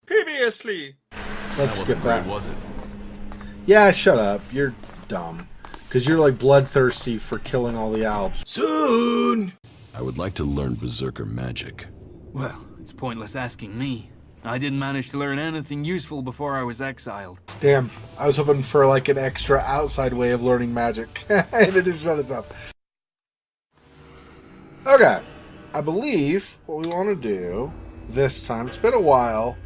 Previously. Let's skip that. Was it? Yeah, shut up. You're dumb. Because you're like bloodthirsty for killing all the Alps. Soon! I would like to learn Berserker magic. Well, it's pointless asking me. I didn't manage to learn anything useful before I was exiled. Damn, I was hoping for like an extra outside way of learning magic. In addition to other stuff. Okay. I believe what we want to do this time, it's been a while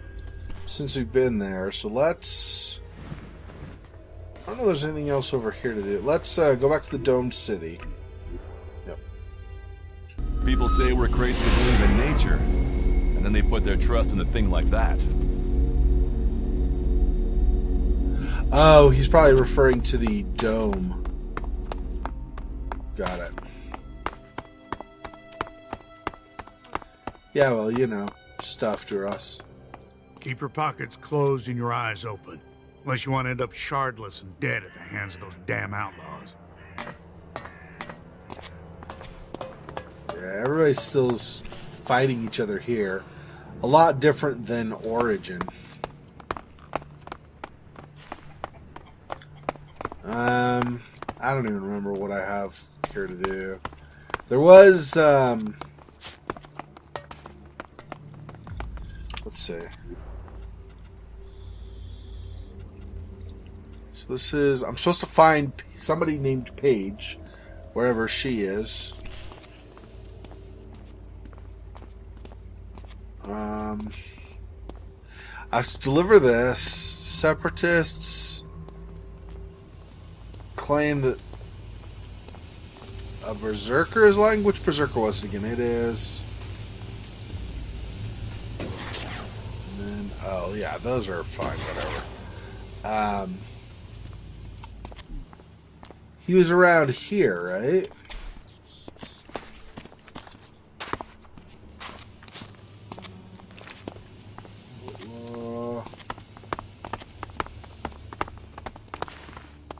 since we've been there, so let's... I don't know if there's anything else over here to do. Let's go back to the domed city. Yep. People say we're crazy to believe in nature, and then they put their trust in a thing like that. Oh, he's probably referring to the dome. Got it. Yeah, well, you know, stuff to us. Keep your pockets closed and your eyes open. Unless you want to end up shardless and dead at the hands of those damn outlaws. Yeah, everybody's still fighting each other here. A lot different than Origin. I don't even remember what I have here to do. There was, let's see. So this is, I'm supposed to find somebody named Paige, wherever she is. I have to deliver this. Separatists claim that a berserker is lying. Which berserker was it again? It is... And then, oh yeah, those are fine, whatever. He was around here, right?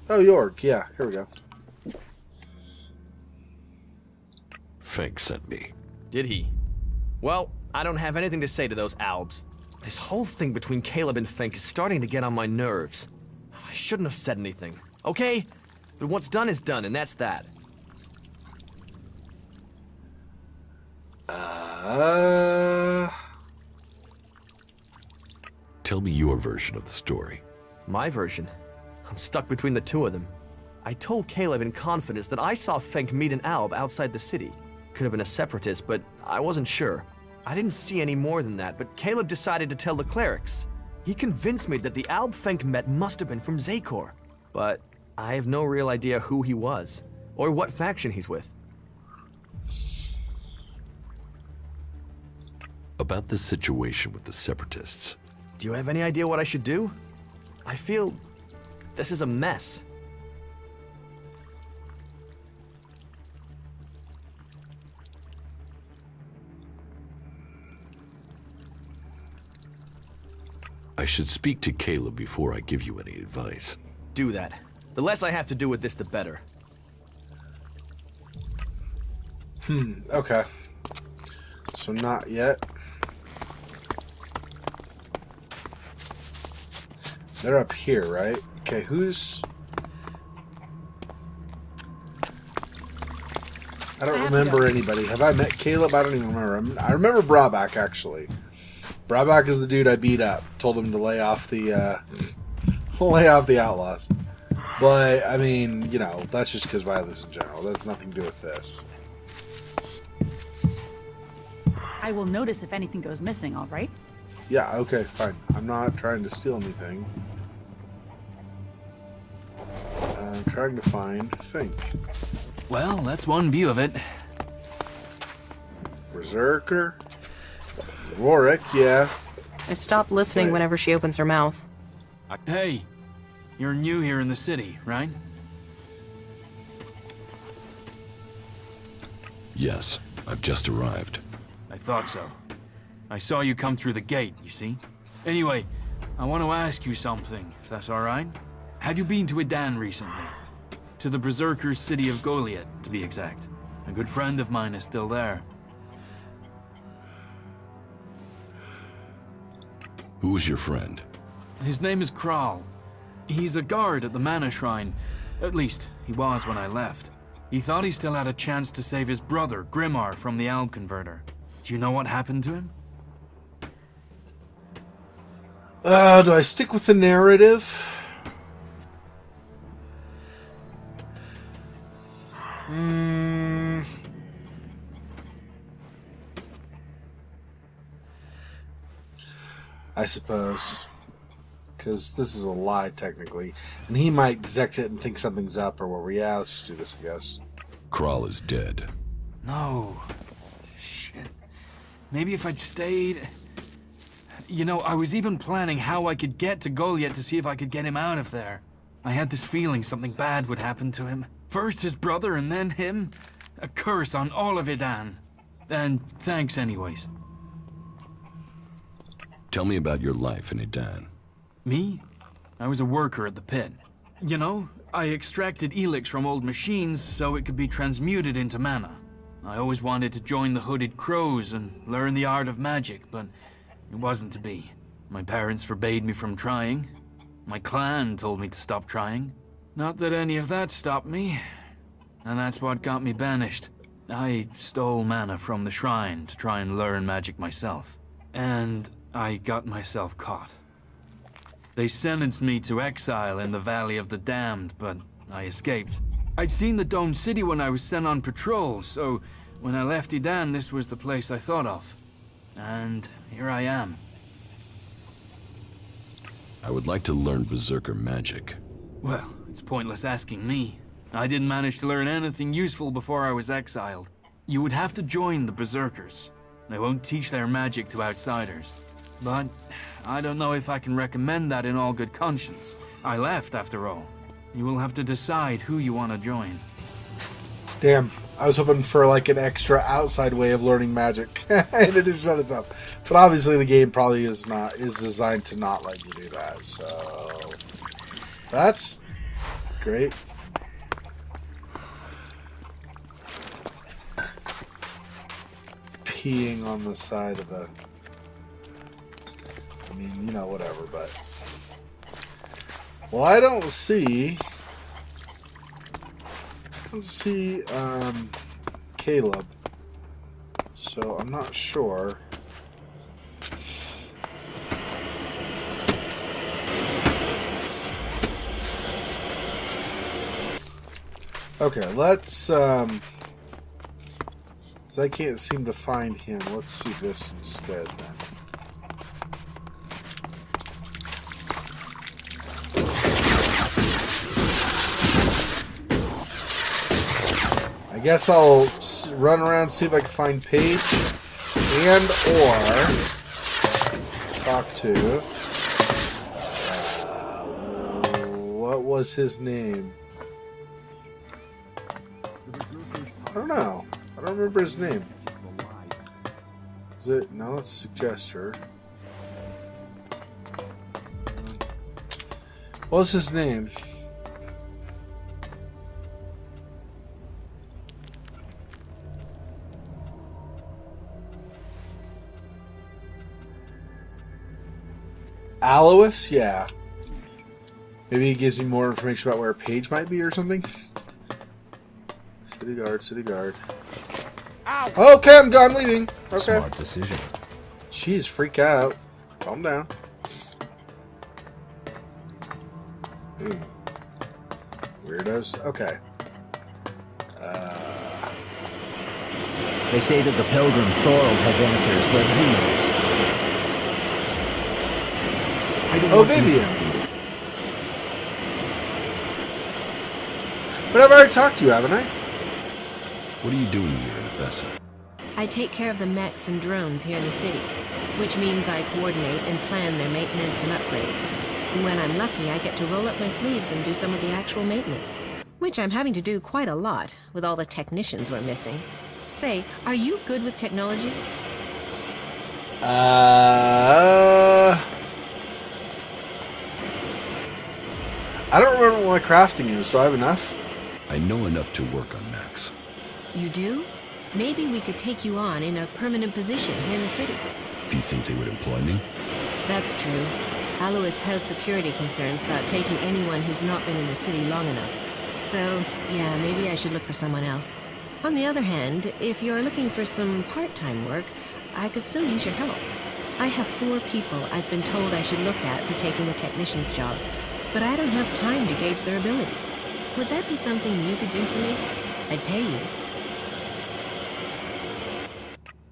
Oh, York. Yeah, here we go. Fink sent me. Did he? Well, I don't have anything to say to those Albs. This whole thing between Caleb and Fink is starting to get on my nerves. I shouldn't have said anything, okay? But what's done is done, and that's that. Tell me your version of the story. My version? I'm stuck between the two of them. I told Caleb in confidence that I saw Fink meet an Alb outside the city. Could have been a separatist, but I wasn't sure. I didn't see any more than that, but Caleb decided to tell the clerics. He convinced me that the Alb Fink met must have been from Xexor. But I have no real idea who he was, or what faction he's with. About the situation with the separatists. Do you have any idea what I should do? I feel this is a mess. I should speak to Caleb before I give you any advice. Do that. The less I have to do with this, the better. Okay. So not yet. They're up here, right? Okay, who's... I don't remember anybody. Have I met Caleb? I don't even remember. I remember Brabak, actually. Brabak is the dude I beat up. Told him to lay off the, lay off the outlaws. But, I mean, you know, that's just because violence in general. That's nothing to do with this. I will notice if anything goes missing, all right? Yeah, okay, fine. I'm not trying to steal anything. I'm trying to find Fink. Well, that's one view of it. Berserker. Rorik, yeah. I stop listening whenever she opens her mouth. Hey, you're new here in the city, right? Yes, I've just arrived. I thought so. I saw you come through the gate, you see? Anyway, I want to ask you something, if that's alright. Have you been to Edan recently? To the Berserker's city of Goliath, to be exact. A good friend of mine is still there. Who's your friend? His name is Kral. He's a guard at the Mana Shrine. At least, he was when I left. He thought he still had a chance to save his brother, Grimmar, from the Alb Converter. Do you know what happened to him? Do I stick with the narrative? I suppose. Because this is a lie, technically. And he might detect it and think something's up or whatever. Yeah, let's just do this, I guess. Kral is dead. No. Shit. Maybe if I'd stayed... You know, I was even planning how I could get to Goliath to see if I could get him out of there. I had this feeling something bad would happen to him. First his brother and then him. A curse on all of Idan. And thanks anyways. Tell me about your life in Idan. Me? I was a worker at the pit. You know, I extracted ELEX from old machines so it could be transmuted into mana. I always wanted to join the Hooded Crows and learn the art of magic, but it wasn't to be. My parents forbade me from trying. My clan told me to stop trying. Not that any of that stopped me. And that's what got me banished. I stole mana from the shrine to try and learn magic myself. And I got myself caught. They sentenced me to exile in the Valley of the Damned, but I escaped. I'd seen the Domed City when I was sent on patrol, so when I left Idan, this was the place I thought of. And here I am. I would like to learn Berserker magic. Well, it's pointless asking me. I didn't manage to learn anything useful before I was exiled. You would have to join the Berserkers. They won't teach their magic to outsiders. But I don't know if I can recommend that in all good conscience. I left, after all. You will have to decide who you want to join. Damn, I was hoping for like an extra outside way of learning magic, and it is other stuff. But obviously, the game probably is designed to not let you do that. So that's great. Peeing on the side of the. I mean, you know, whatever. But well, I don't see. Caleb, so I'm not sure. Okay, let's 'cause I can't seem to find him. Let's do this instead then. I guess I'll run around, see if I can find Paige and or talk to what was his name? I don't know. I don't remember his name. Is it? No, it's Suggester. What was his name? Alois? Yeah. Maybe he gives me more information about where Paige might be or something. City guard, city guard. Ow. Okay, I'm gone, leaving. Okay. Smart decision. Jeez, freak out. Calm down. Weirdos. Okay. They say that the pilgrim Thorold has answers, but who knows? Oh, Vivian. But I've already talked to you, haven't I? What are you doing here in Abessa? I take care of the mechs and drones here in the city, which means I coordinate and plan their maintenance and upgrades. When I'm lucky, I get to roll up my sleeves and do some of the actual maintenance. Which I'm having to do quite a lot, with all the technicians we're missing. Say, are you good with technology? I don't remember what my crafting is. Do I have enough? I know enough to work on Max. You do? Maybe we could take you on in a permanent position here in the city. Do you think they would employ me? That's true. Alois has security concerns about taking anyone who's not been in the city long enough. So, yeah, maybe I should look for someone else. On the other hand, if you're looking for some part-time work, I could still use your help. I have 4 people I've been told I should look at for taking the technician's job, but I don't have time to gauge their abilities. Would that be something you could do for me? I'd pay you.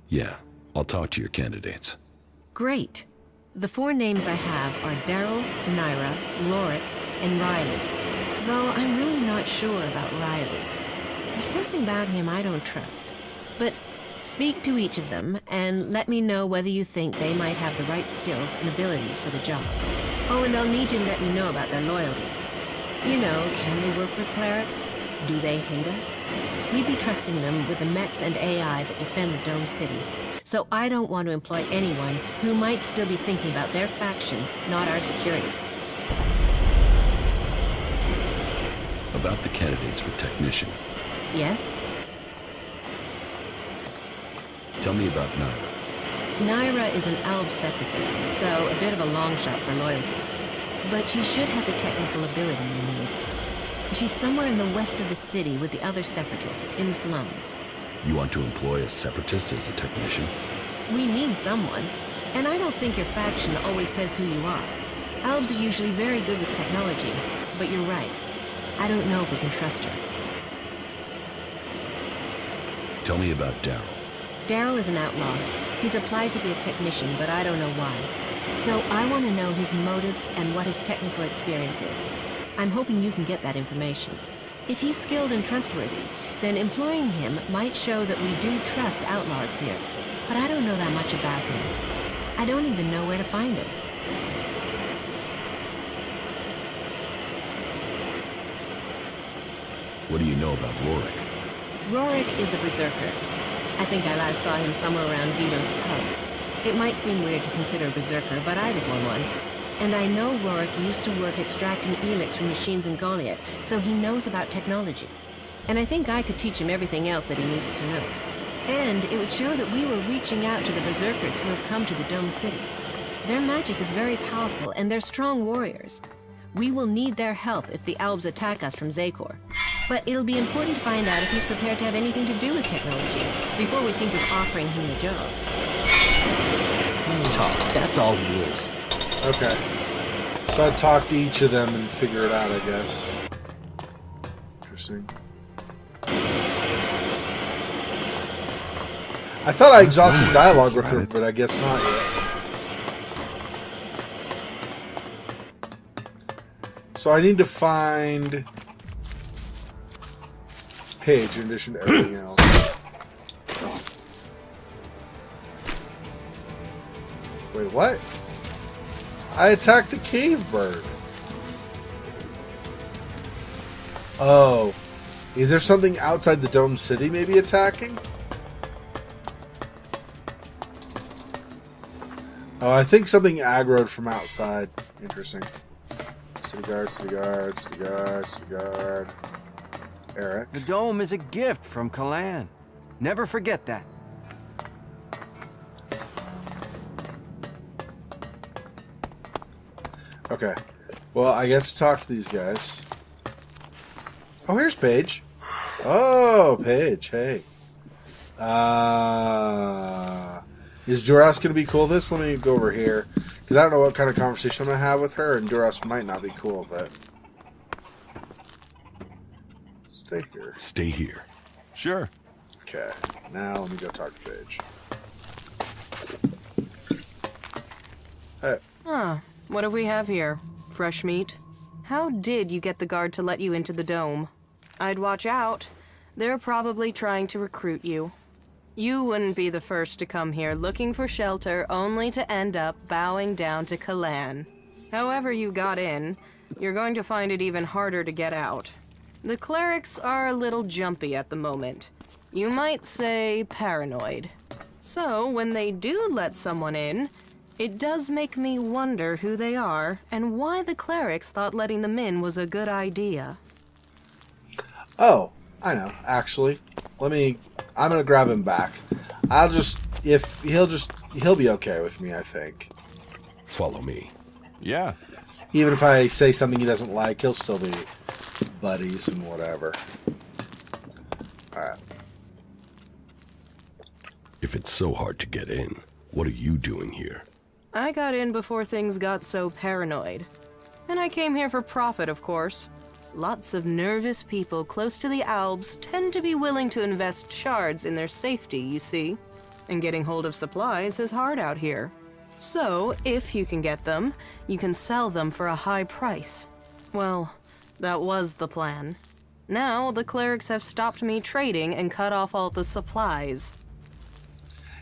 Yeah, I'll talk to your candidates. Great. The 4 names I have are Daryl, Naira, Rorik, and Riley. Though I'm really not sure about Riley. There's something about him I don't trust. But speak to each of them, and let me know whether you think they might have the right skills and abilities for the job. Oh, and I'll need you to let me know about their loyalties. You know, can they work with clerics? Do they hate us? We'd be trusting them with the mechs and AI that defend the Dome City. So I don't want to employ anyone who might still be thinking about their faction, not our security. About the candidates for technician. Yes? Tell me about Naira. Naira is an Alb separatist, so a bit of a long shot for loyalty. But she should have the technical ability you need. She's somewhere in the west of the city with the other separatists, in the slums. You want to employ a separatist as a technician? We need someone. And I don't think your faction always says who you are. Albs are usually very good with technology, but you're right. I don't know if we can trust her. Tell me about Daryl. Daryl is an outlaw. He's applied to be a technician, but I don't know why. So I want to know his motives and what his technical experience is. I'm hoping you can get that information. If he's skilled and trustworthy, then employing him might show that we do trust outlaws here. But I don't know that much about him. I don't even know where to find him. What do you know about Rorik? Rorik is a berserker. I think I last saw him somewhere around Vito's pub. It might seem weird to consider a berserker, but I was one once. And I know Rorik used to work extracting ELEX from machines in Goliath, so he knows about technology. And I think I could teach him everything else that he needs to know. And it would show that we were reaching out to the berserkers who have come to the Dome City. Their magic is very powerful, and they're strong warriors. We will need their help if the Albs attack us from Xexor. But it'll be important to find out if he's prepared to have anything to do with technology before we think of offering him the job. Talk, that's all he is. Okay. So I'd talk to each of them and figure it out, I guess. Interesting. I thought I exhausted dialogue with her, but I guess not yet. So I need to find Paige in addition to everything else. Wait, what? I attacked the cave bird. Oh. Is there something outside the Dome City maybe attacking? Oh, I think something aggroed from outside. Interesting. City guard, city guard, city guard, city guard. Eric. The dome is a gift from Kalan. Never forget that. Okay. Well, I guess to talk to these guys. Oh, here's Paige. Oh, Paige. Hey. Is Duras going to be cool with this? Let me go over here. Because I don't know what kind of conversation I'm going to have with her, and Duras might not be cool with it. Stay here. Stay here. Sure. Okay. Now let me go talk to Paige. Hey. Huh. What do we have here? Fresh meat? How did you get the guard to let you into the dome? I'd watch out. They're probably trying to recruit you. You wouldn't be the first to come here looking for shelter only to end up bowing down to Kalan. However you got in, you're going to find it even harder to get out. The clerics are a little jumpy at the moment. You might say paranoid. So when they do let someone in, it does make me wonder who they are and why the clerics thought letting them in was a good idea. Oh, I know, actually. I'm gonna grab him back. He'll be okay with me, I think. Follow me. Yeah. Even if I say something he doesn't like, he'll still be buddies and whatever. Alright. If it's so hard to get in, what are you doing here? I got in before things got so paranoid. And I came here for profit, of course. Lots of nervous people close to the Alps tend to be willing to invest shards in their safety, you see. And getting hold of supplies is hard out here. So, if you can get them, you can sell them for a high price. Well, that was the plan. Now, the clerics have stopped me trading and cut off all the supplies.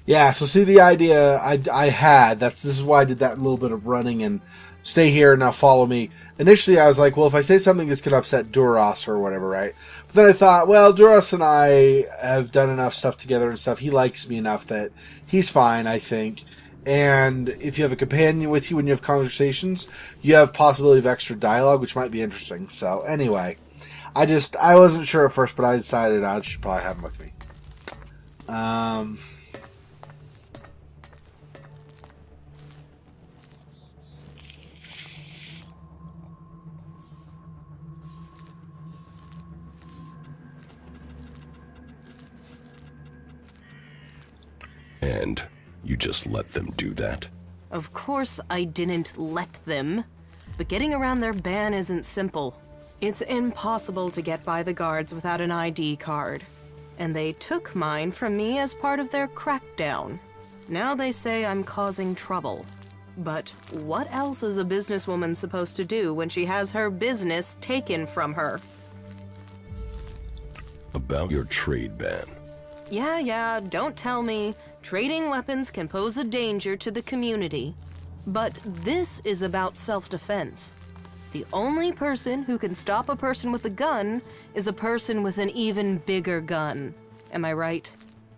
Yeah, so see the idea I had, this is why I did that little bit of running and stay here and now follow me. Initially I was like, well, if I say something that's going to upset Duras or whatever, right? But then I thought, well, Duras and I have done enough stuff together and stuff. He likes me enough that he's fine, I think. And if you have a companion with you when you have conversations, you have possibility of extra dialogue, which might be interesting. So anyway, I wasn't sure at first, but I decided I should probably have him with me. And you just let them do that? Of course I didn't let them. But getting around their ban isn't simple. It's impossible to get by the guards without an ID card. And they took mine from me as part of their crackdown. Now they say I'm causing trouble. But what else is a businesswoman supposed to do when she has her business taken from her? About your trade ban. Yeah, don't tell me. Trading weapons can pose a danger to the community. But this is about self-defense. The only person who can stop a person with a gun is a person with an even bigger gun. Am I right?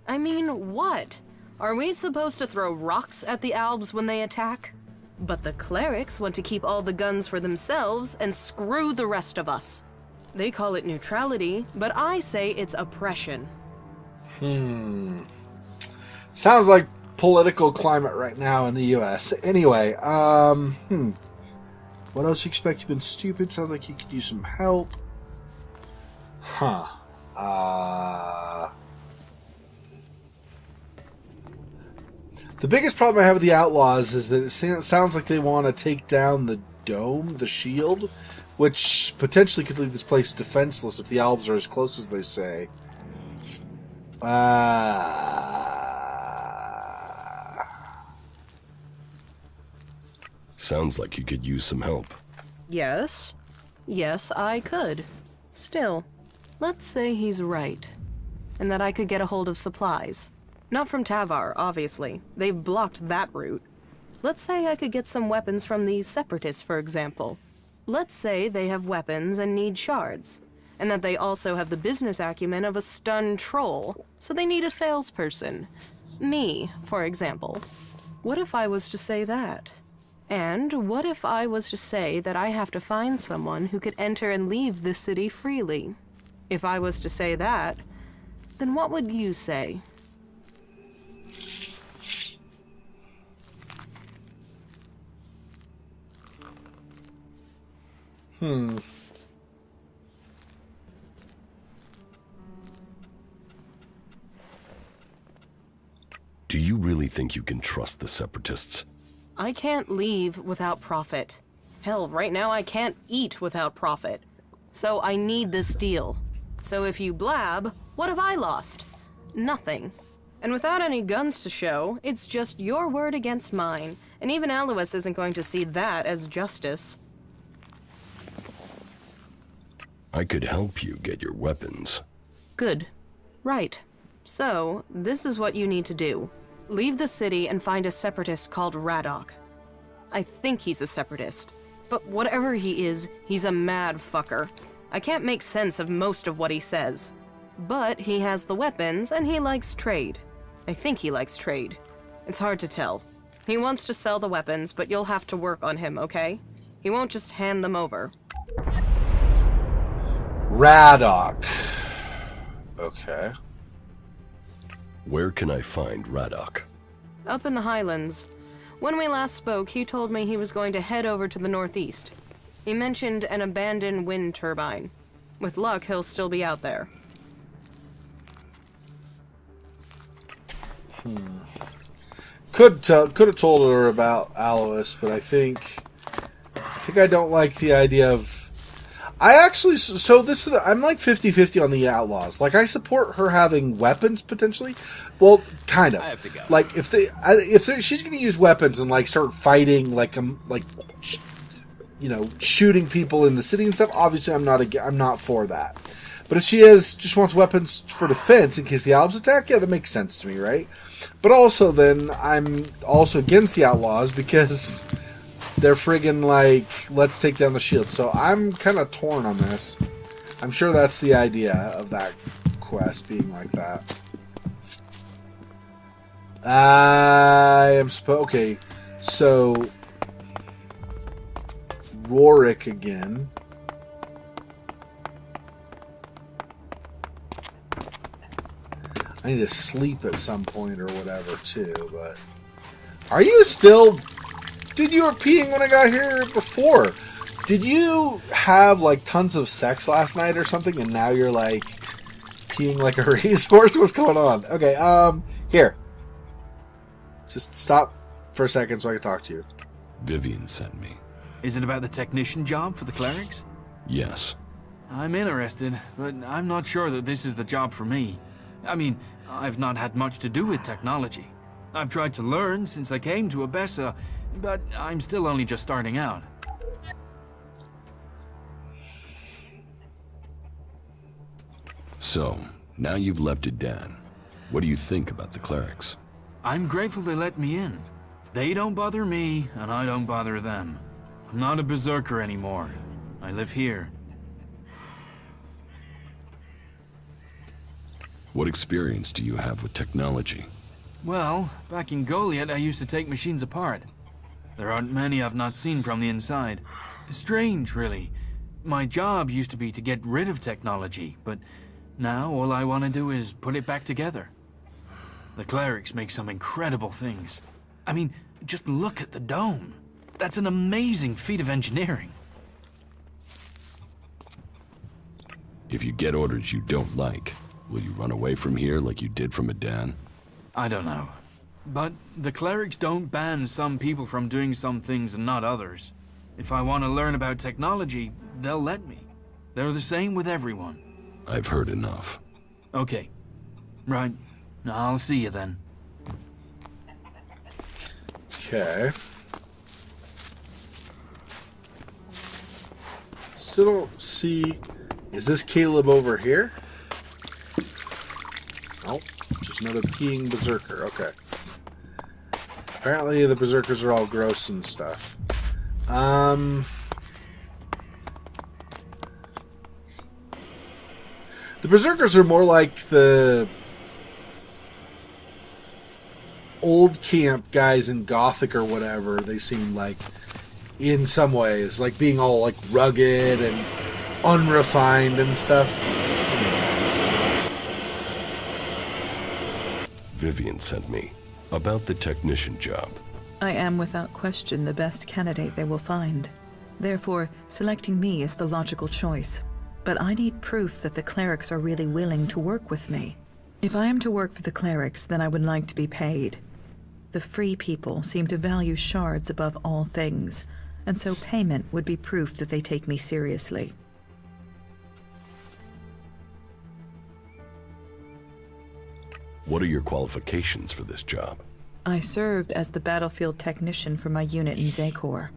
I mean, what? Are we supposed to throw rocks at the Albs when they attack? But the clerics want to keep all the guns for themselves and screw the rest of us. They call it neutrality, but I say it's oppression. Sounds like political climate right now in the U.S. Anyway, what else do you expect? You've been stupid. Sounds like you could use some help. The biggest problem I have with the Outlaws is that it sounds like they want to take down the dome, the shield, which potentially could leave this place defenseless if the Albs are as close as they say. Sounds like you could use some help. Yes, I could. Still, let's say he's right. And that I could get a hold of supplies. Not from Tavar, obviously. They've blocked that route. Let's say I could get some weapons from the Separatists, for example. Let's say they have weapons and need shards. And that they also have the business acumen of a stunned troll, so they need a salesperson. Me, for example. What if I was to say that? And what if I was to say that I have to find someone who could enter and leave the city freely? If I was to say that, then what would you say? Do you really think you can trust the Separatists? I can't leave without profit. Hell, right now I can't eat without profit. So I need this deal. So if you blab, what have I lost? Nothing. And without any guns to show, it's just your word against mine. And even Alois isn't going to see that as justice. I could help you get your weapons. Good. Right. So, this is what you need to do. Leave the city and find a separatist called Radok. I think he's a separatist. But whatever he is, he's a mad fucker. I can't make sense of most of what he says. But he has the weapons and he likes trade. I think he likes trade. It's hard to tell. He wants to sell the weapons, but you'll have to work on him, okay? He won't just hand them over. Radok. Okay. Where can I find Radok? Up in the Highlands. When we last spoke, he told me he was going to head over to the northeast. He mentioned an abandoned wind turbine. With luck, he'll still be out there. Could have told her about Alois, but I think I don't like the idea of. I actually, so this is I'm like 50-50 on the outlaws. Like, I support her having weapons potentially. Well, kind of. I have to go. Like, if she's going to use weapons and like start fighting, shooting people in the city and stuff. Obviously, I'm not for that. But if she just wants weapons for defense in case the Albs attack, yeah, that makes sense to me, right? But also, then I'm also against the outlaws because they're friggin' like, let's take down the shield. So I'm kind of torn on this. I'm sure that's the idea of that quest being like that. Okay, so Rorik again. I need to sleep at some point or whatever too, but are you still... Dude, you were peeing when I got here before. Did you have like tons of sex last night or something and now you're like peeing like a racehorse? What's going on? Okay, here. Just stop for a second so I can talk to you. Vivian sent me. Is it about the technician job for the clerics? Yes. I'm interested, but I'm not sure that this is the job for me. I mean, I've not had much to do with technology. I've tried to learn since I came to Abessa, but I'm still only just starting out. So, now you've left Edan. What do you think about the clerics? I'm grateful they let me in. They don't bother me, and I don't bother them. I'm not a berserker anymore. I live here. What experience do you have with technology? Well, back in Goliath, I used to take machines apart. There aren't many I've not seen from the inside. Strange, really. My job used to be to get rid of technology, but now all I want to do is put it back together. The clerics make some incredible things. I mean, just look at the dome. That's an amazing feat of engineering. If you get orders you don't like, will you run away from here like you did from Edan? I don't know. But the clerics don't ban some people from doing some things and not others. If I want to learn about technology, they'll let me. They're the same with everyone. I've heard enough. Okay. Right. I'll see you then. Okay. Still don't see... Is this Caleb over here? Nope. Just another peeing berserker. Okay. Apparently the berserkers are all gross and stuff. The berserkers are more like the old camp guys in Gothic or whatever. They seem like, in some ways, like being all like rugged and unrefined and stuff. Vivian sent me about the technician job. I am without question the best candidate they will find. Therefore, selecting me is the logical choice. But I need proof that the clerics are really willing to work with me. If I am to work for the clerics, then I would like to be paid. The free people seem to value shards above all things, and so payment would be proof that they take me seriously. What are your qualifications for this job? I served as the battlefield technician for my unit in Xexor.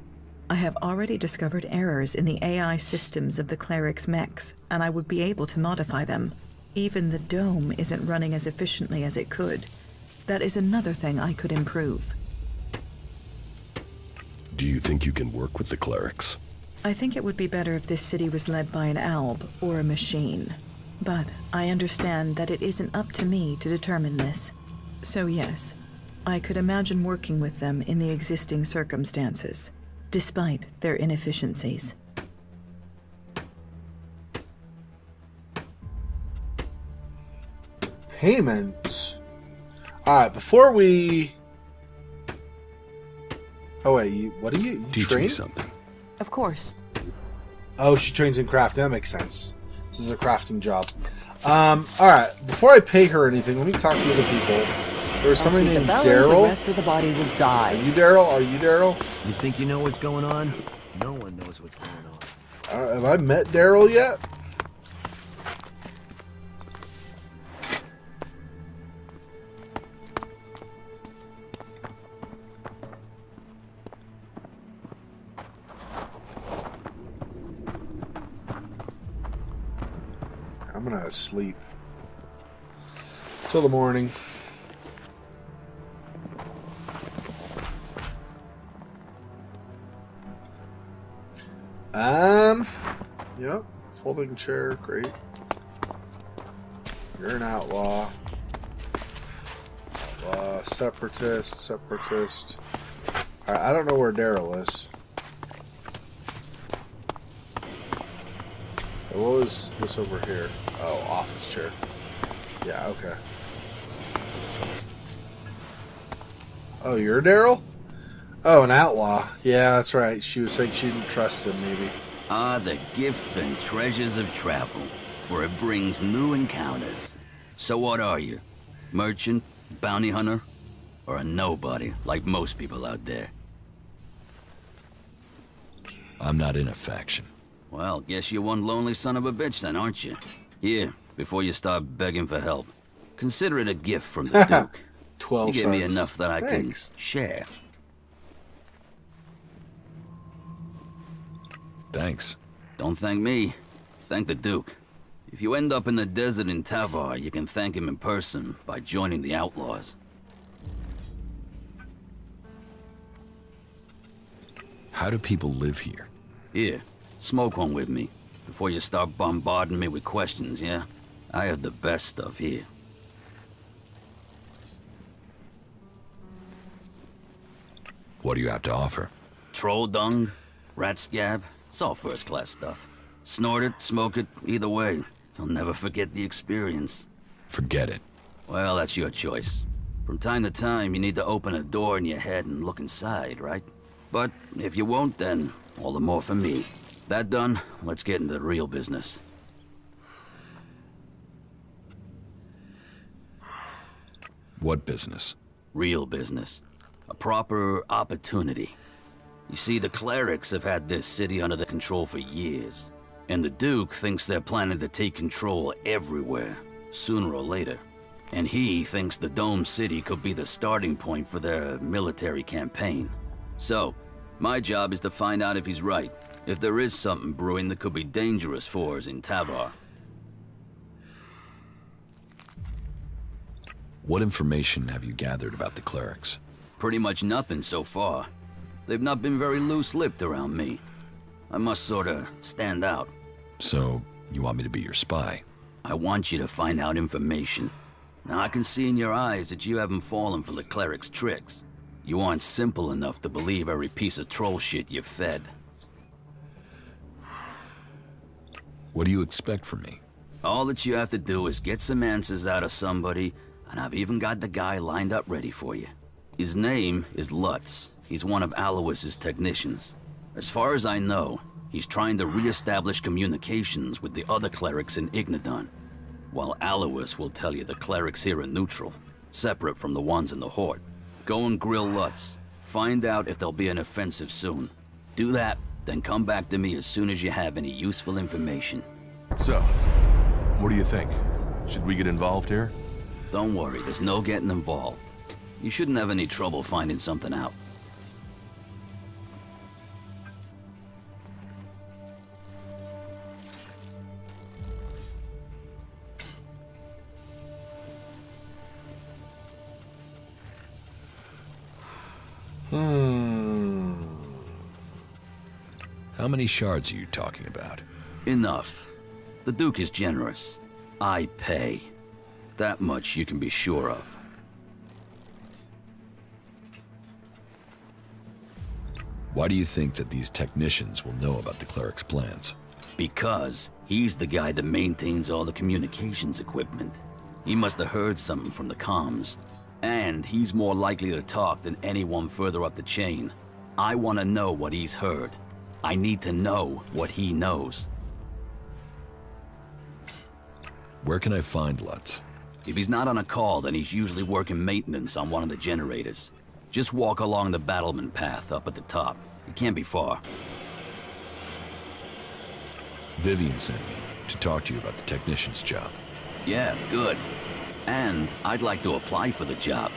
I have already discovered errors in the AI systems of the clerics' mechs, and I would be able to modify them. Even the dome isn't running as efficiently as it could. That is another thing I could improve. Do you think you can work with the clerics? I think it would be better if this city was led by an alb or a machine. But I understand that it isn't up to me to determine this. So yes, I could imagine working with them in the existing circumstances, despite their inefficiencies. Payment. Alright, before we Oh wait, what are you Teach train? me something. Of course. Oh, she trains in craft. That makes sense. This is a crafting job. All right. Before I pay her anything, let me talk to other people. There's somebody named The Daryl. rest of the body will Are die. you Daryl? Are you Daryl? You think you know what's going on? No one knows what's going on. Have I met Daryl yet? I'm gonna sleep till the morning. Yep. Folding chair, great. You're an outlaw. Outlaw, separatist. I don't know where Daryl is. What was this over here? Oh, office chair. Yeah, okay. Oh, you're Daryl? Oh, an outlaw. Yeah, that's right. She was saying she didn't trust him, maybe. Ah, the gift and treasures of travel, for it brings new encounters. So what are you? Merchant? Bounty hunter? Or a nobody, like most people out there? I'm not in a faction. Well, guess you're one lonely son of a bitch then, aren't you? Here, before you start begging for help, consider it a gift from the Duke. 12 You give me stars. enough that I Thanks. can share. Thanks. Don't thank me. Thank the Duke. If you end up in the desert in Tavar, you can thank him in person by joining the Outlaws. How do people live here? Here, smoke one with me, before you start bombarding me with questions, yeah? I have the best stuff here. What do you have to offer? Troll dung, rat scab, it's all first-class stuff. Snort it, smoke it, either way. You'll never forget the experience. Forget it. Well, that's your choice. From time to time, you need to open a door in your head and look inside, right? But if you won't, then all the more for me. That done, let's get into the real business. What business? Real business. A proper opportunity. You see, the clerics have had this city under their control for years. And the Duke thinks they're planning to take control everywhere, sooner or later. And he thinks the Dome City could be the starting point for their military campaign. So, my job is to find out if he's right. If there is something brewing that could be dangerous for us in Tavar. What information have you gathered about the clerics? Pretty much nothing so far. They've not been very loose-lipped around me. I must sorta stand out. So, you want me to be your spy? I want you to find out information. Now I can see in your eyes that you haven't fallen for the cleric's tricks. You aren't simple enough to believe every piece of troll shit you're fed. What do you expect from me? All that you have to do is get some answers out of somebody, and I've even got the guy lined up ready for you. His name is Lutz. He's one of Alois's technicians. As far as I know, he's trying to re-establish communications with the other clerics in Ignadon. While Alois will tell you the clerics here are neutral, separate from the ones in the Horde. Go and grill Lutz. Find out if there'll be an offensive soon. Do that, then come back to me as soon as you have any useful information. So, what do you think? Should we get involved here? Don't worry, there's no getting involved. You shouldn't have any trouble finding something out. How many shards are you talking about? Enough. The Duke is generous. I pay. That much you can be sure of. Why do you think that these technicians will know about the cleric's plans? Because he's the guy that maintains all the communications equipment. He must have heard something from the comms. And he's more likely to talk than anyone further up the chain. I want to know what he's heard. I need to know what he knows. Where can I find Lutz? If he's not on a call, then he's usually working maintenance on one of the generators. Just walk along the battlement path up at the top. It can't be far. Vivian sent me to talk to you about the technician's job. Yeah, good. And I'd like to apply for the job.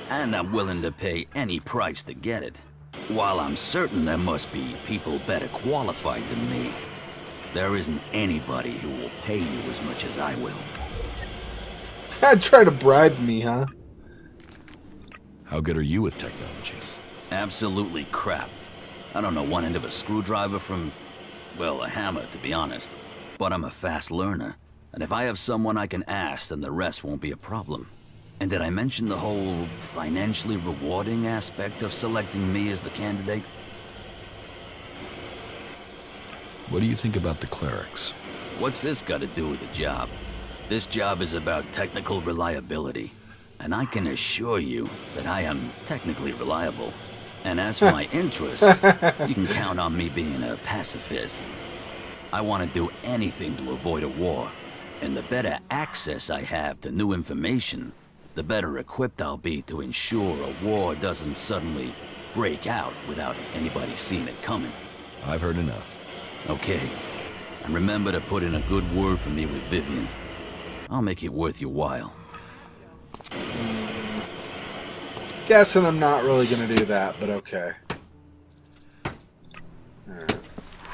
And I'm willing to pay any price to get it. While I'm certain there must be people better qualified than me, there isn't anybody who will pay you as much as I will. Try to bribe me, huh? How good are you with technology? Absolutely crap. I don't know one end of a screwdriver from, well, a hammer, to be honest. But I'm a fast learner, and if I have someone I can ask, then the rest won't be a problem. And did I mention the whole financially rewarding aspect of selecting me as the candidate? What do you think about the clerics? What's this got to do with the job? This job is about technical reliability, and I can assure you that I am technically reliable. And as for my interests, you can count on me being a pacifist. I want to do anything to avoid a war, and the better access I have to new information, the better equipped I'll be to ensure a war doesn't suddenly break out without anybody seeing it coming. I've heard enough. Okay, and remember to put in a good word for me with Vivian. I'll make it worth your while. Guessing I'm not really going to do that, but okay. Alright.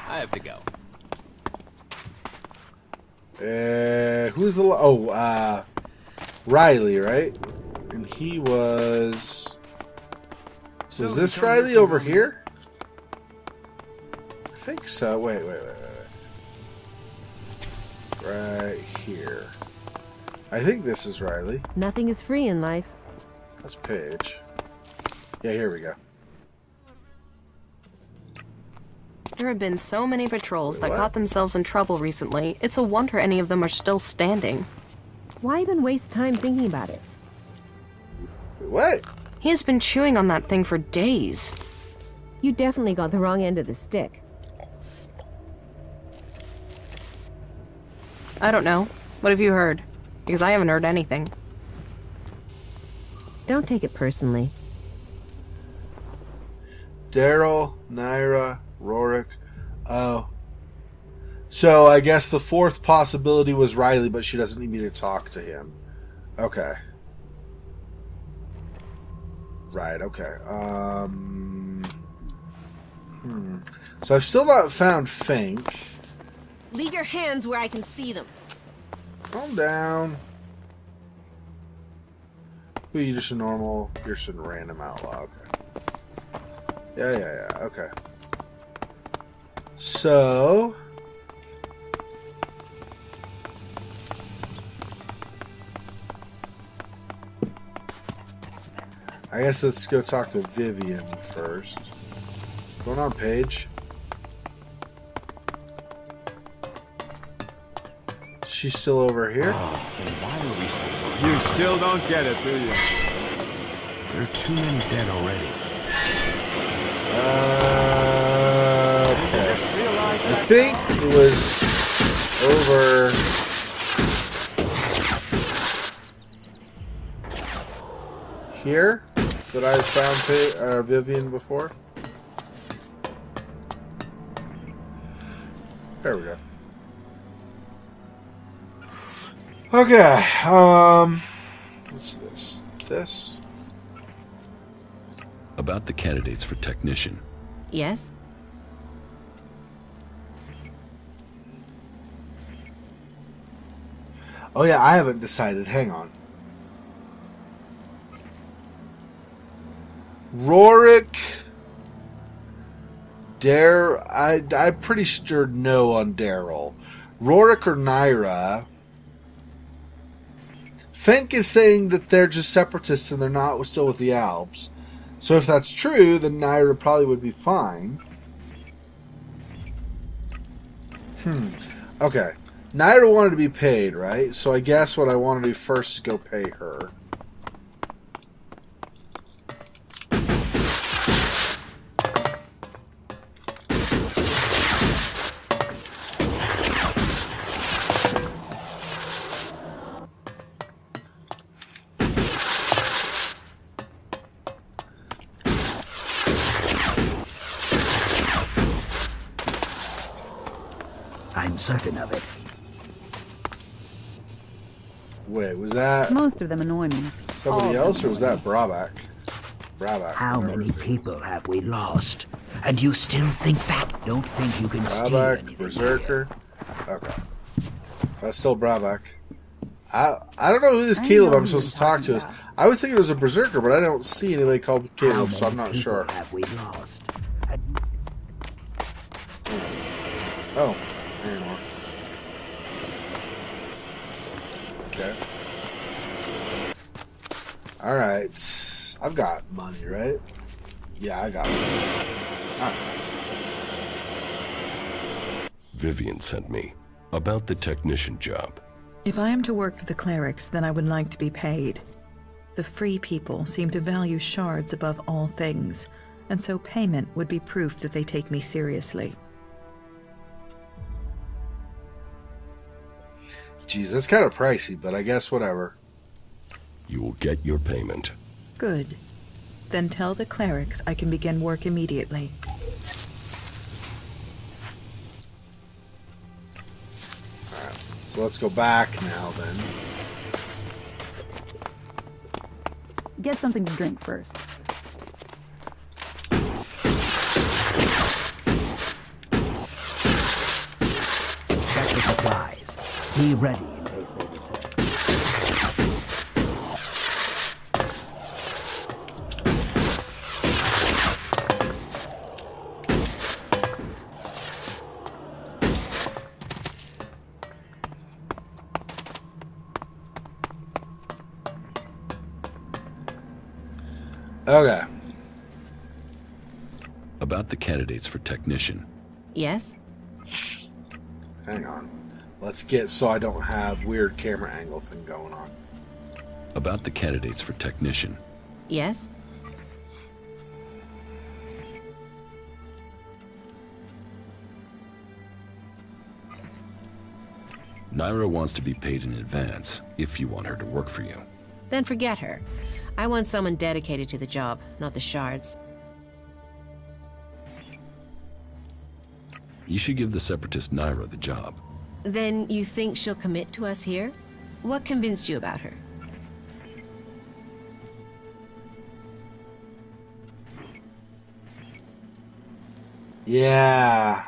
I have to go. Who's the... Riley, right? And he was... Was this Riley over here? I think so. Wait. Right here. I think this is Riley. Nothing is free in life. That's Paige. Yeah, here we go. There have been so many patrols that got themselves in trouble recently, it's a wonder any of them are still standing. Why even waste time thinking about it? What? He has been chewing on that thing for days. You definitely got the wrong end of the stick. I don't know. What have you heard? Because I haven't heard anything. Don't take it personally. Daryl, Naira, Rorik. Oh. So I guess the fourth possibility was Riley, but she doesn't need me to talk to him. Okay. Right, okay. So I've still not found Fink. Leave your hands where I can see them. Calm down. Who are you, just a normal... You're just a random outlaw, okay. Yeah, okay. So... I guess let's go talk to Vivian first. What's going on, Paige? She's still over here? Oh, then why are we still here? You still don't get it, do you? There are too many dead already. Okay. I think it was over... here that I found Vivian before. There we go. Okay, what's this? This? About the candidates for technician. Yes? Oh yeah, I haven't decided. Hang on. Rorik, I'm pretty sure no on Daryl. Rorik or Naira. Fink is saying that they're just separatists and they're not still with the Alps. So if that's true, then Naira probably would be fine. Okay. Naira wanted to be paid, right? So I guess what I want to do first is go pay her. I'm certain of it. Wait, was that Most of them annoy me. somebody else, or was that Brabak? How many people have we lost? And you still think that? Don't think you can steal Brabak, anything Berserker. Okay. That's still Brabak. I don't know who this Caleb I'm supposed to talk to is. I was thinking it was a Berserker, but I don't see anybody called Caleb, so I'm not sure. Have we lost? Oh, anymore. Okay. Alright. I've got money, right? Yeah, I got money. Alright. Vivian sent me about the technician job. If I am to work for the clerics, then I would like to be paid. The free people seem to value shards above all things, and so payment would be proof that they take me seriously. Geez, that's kind of pricey, but I guess whatever. You will get your payment. Good. Then tell the clerics I can begin work immediately. Alright, so let's go back now then. Get something to drink first. Check the supplies. Be ready in case they return. Okay. About the candidates for technician. Yes? Hang on. Let's get so I don't have weird camera angle thing going on. About the candidates for technician. Yes? Naira wants to be paid in advance if you want her to work for you. Then forget her. I want someone dedicated to the job, not the shards. You should give the separatist Naira the job. Then you think she'll commit to us here? What convinced you about her? Yeah.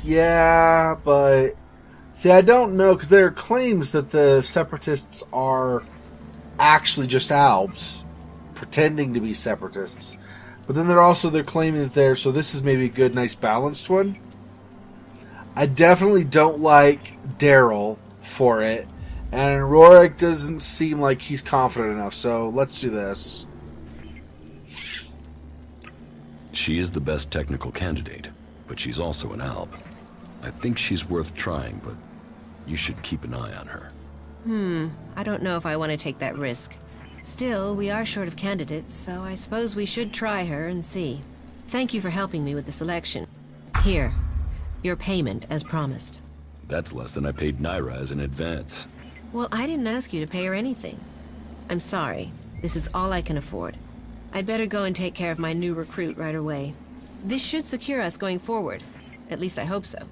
Yeah, but... See, I don't know, because there are claims that the separatists are actually just albs, pretending to be separatists. But then they're claiming that they're... So this is maybe a good, nice, balanced one. I definitely don't like Daryl for it, and Rorik doesn't seem like he's confident enough, so let's do this. She is the best technical candidate, but she's also an alb. I think she's worth trying, but you should keep an eye on her. I don't know if I want to take that risk. Still, we are short of candidates, so I suppose we should try her and see. Thank you for helping me with the selection. Here, your payment as promised. That's less than I paid Naira as an advance. Well, I didn't ask you to pay her anything. I'm sorry. This is all I can afford. I'd better go and take care of my new recruit right away. This should secure us going forward. At least I hope so.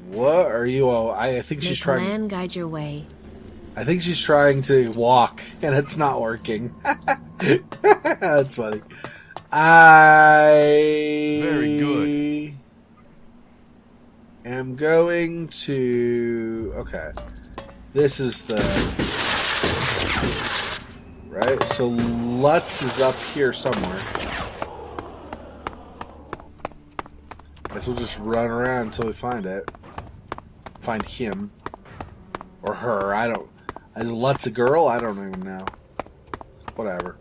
What are you? I think she's trying. May plan guide your way. I think she's trying to walk, and it's not working. That's funny. Very good. Am going to. Okay, this is the right. So Lutz is up here somewhere. Guess we'll just run around until we find it. Find him. Or her, I don't... Is Lutz a girl? I don't even know. Whatever.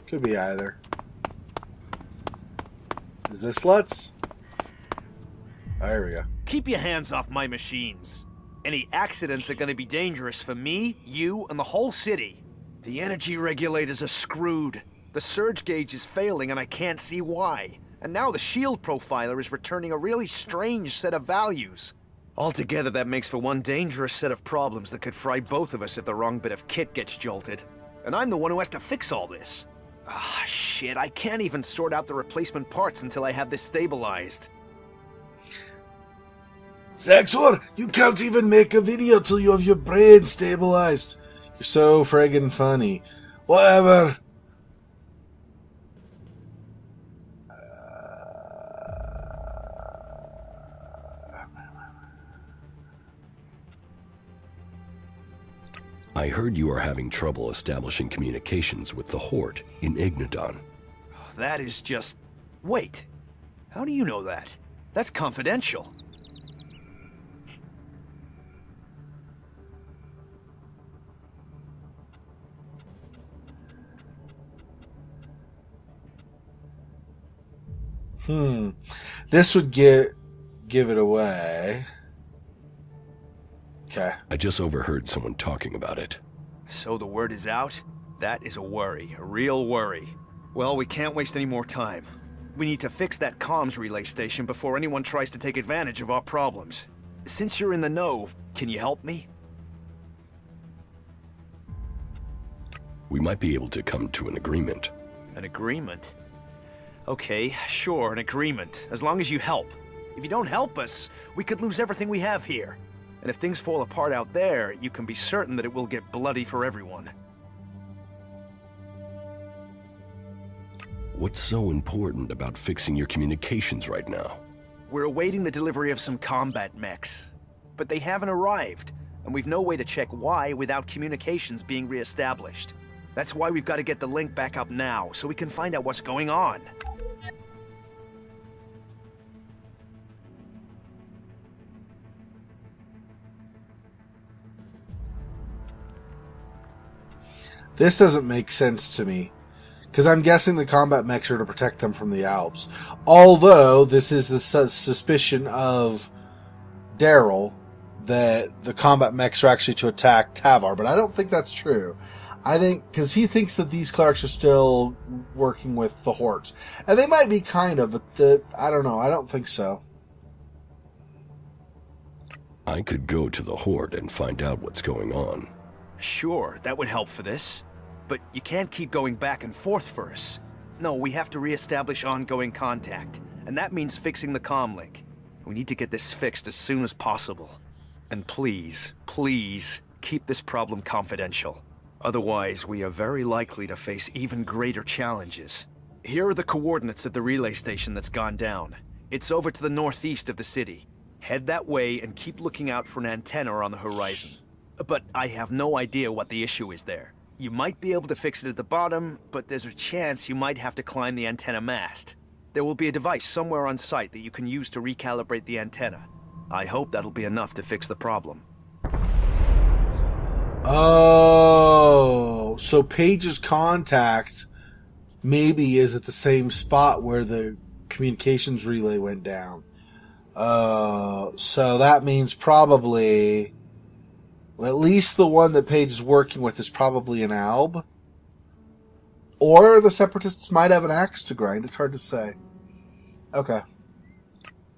Could be either. Is this Lutz? Oh, here we go. Keep your hands off my machines. Any accidents are gonna be dangerous for me, you, and the whole city. The energy regulators are screwed. The surge gauge is failing and I can't see why. And now the shield profiler is returning a really strange set of values. Altogether, that makes for one dangerous set of problems that could fry both of us if the wrong bit of kit gets jolted. And I'm the one who has to fix all this. Ah, shit, I can't even sort out the replacement parts until I have this stabilized. Xexor, you can't even make a video till you have your brain stabilized. You're so friggin' funny. Whatever. I heard you are having trouble establishing communications with the Horde in Igniton. That is just... Wait. How do you know that? That's confidential. This would give it away. Okay. I just overheard someone talking about it. So the word is out? That is a worry, a real worry. Well, we can't waste any more time. We need to fix that comms relay station before anyone tries to take advantage of our problems. Since you're in the know, can you help me? We might be able to come to an agreement. An agreement? Okay, sure, an agreement. As long as you help. If you don't help us, we could lose everything we have here. And if things fall apart out there, you can be certain that it will get bloody for everyone. What's so important about fixing your communications right now? We're awaiting the delivery of some combat mechs. But they haven't arrived, and we've no way to check why without communications being reestablished. That's why we've got to get the link back up now, so we can find out what's going on. This doesn't make sense to me. Because I'm guessing the combat mechs are to protect them from the Alps. Although, this is the suspicion of Daryl that the combat mechs are actually to attack Tavar. But I don't think that's true. I think, because he thinks that these clerics are still working with the Hordes. And they might be kind of, but I don't know. I don't think so. I could go to the Horde and find out what's going on. Sure, that would help for this. But you can't keep going back and forth for us. No, we have to reestablish ongoing contact. And that means fixing the comm link. We need to get this fixed as soon as possible. And please, please, keep this problem confidential. Otherwise, we are very likely to face even greater challenges. Here are the coordinates of the relay station that's gone down. It's over to the northeast of the city. Head that way and keep looking out for an antenna on the horizon. But I have no idea what the issue is there. You might be able to fix it at the bottom, but there's a chance you might have to climb the antenna mast. There will be a device somewhere on site that you can use to recalibrate the antenna. I hope that'll be enough to fix the problem. Oh, so Paige's contact maybe is at the same spot where the communications relay went down. So that means probably... Well, at least the one that Paige is working with is probably an Alb. Or the Separatists might have an axe to grind. It's hard to say. Okay.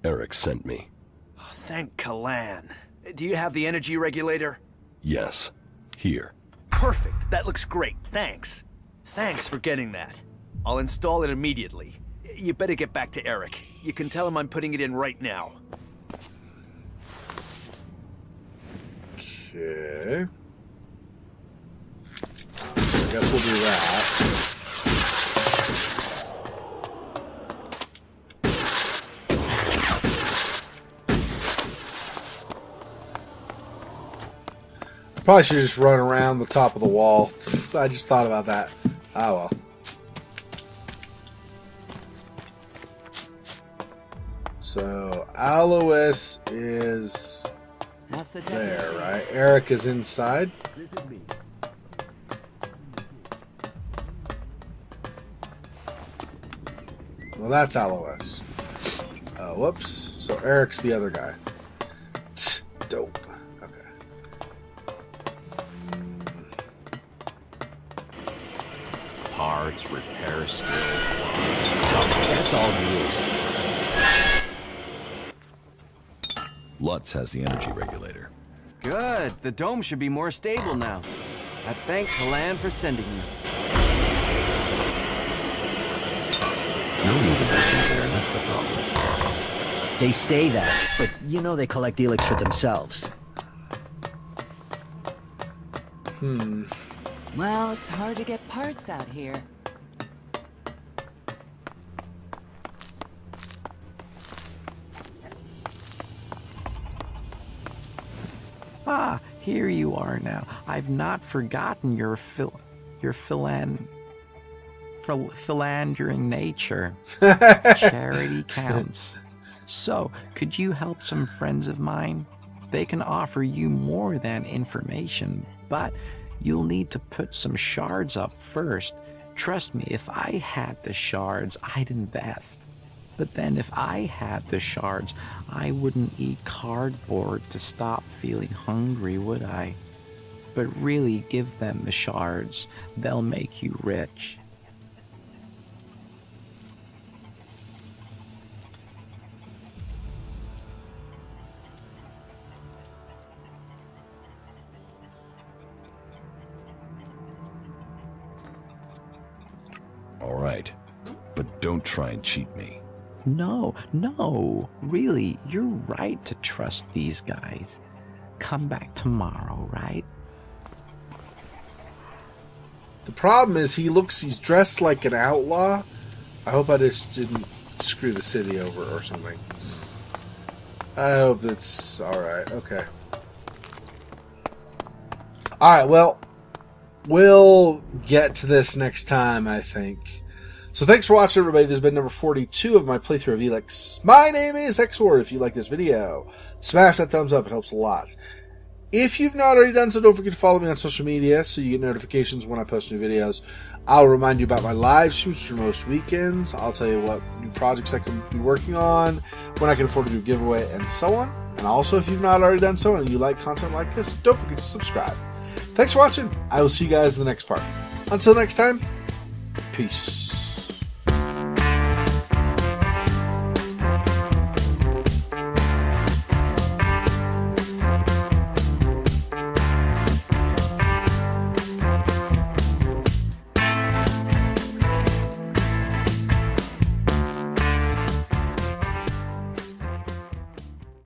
Eric sent me. Thank Kalan. Do you have the energy regulator? Yes. Here. Perfect. That looks great. Thanks. Thanks for getting that. I'll install it immediately. You better get back to Eric. You can tell him I'm putting it in right now. Okay. So I guess we'll do that. Probably should just run around the top of the wall. I just thought about that. Oh well. So Alois is there, right? Eric is inside. Well, that's Alois. Whoops. So Eric's the other guy. Dope. Parts, repair skills. That's all he is. Lutz has the energy regulator. Good. The dome should be more stable now. I thank Kalan for sending you. No universes there, that's the problem. They say that, but you know they collect ELEX for themselves. Well, it's hard to get parts out here. Ah, here you are now. I've not forgotten your philandering nature. Charity counts. So, could you help some friends of mine? They can offer you more than information, but you'll need to put some shards up first. Trust me, if I had the shards, I'd invest. But then if I had the shards, I wouldn't eat cardboard to stop feeling hungry, would I? But really, give them the shards. They'll make you rich. All right, but don't try and cheat me. No, really, you're right to trust these guys. Come back tomorrow, right? The problem is he's dressed like an outlaw. I hope I just didn't screw the city over or something. I hope it's alright. Okay. Alright, well, we'll get to this next time, I think. So thanks for watching, everybody. This has been number 42 of my playthrough of ELEX. My name is Xexor. If you like this video, smash that thumbs up. It helps a lot. If you've not already done so, don't forget to follow me on social media so you get notifications when I post new videos. I'll remind you about my live streams for most weekends. I'll tell you what new projects I can be working on, when I can afford to do a giveaway, and so on. And also, if you've not already done so and you like content like this, don't forget to subscribe. Thanks for watching. I will see you guys in the next part. Until next time, peace.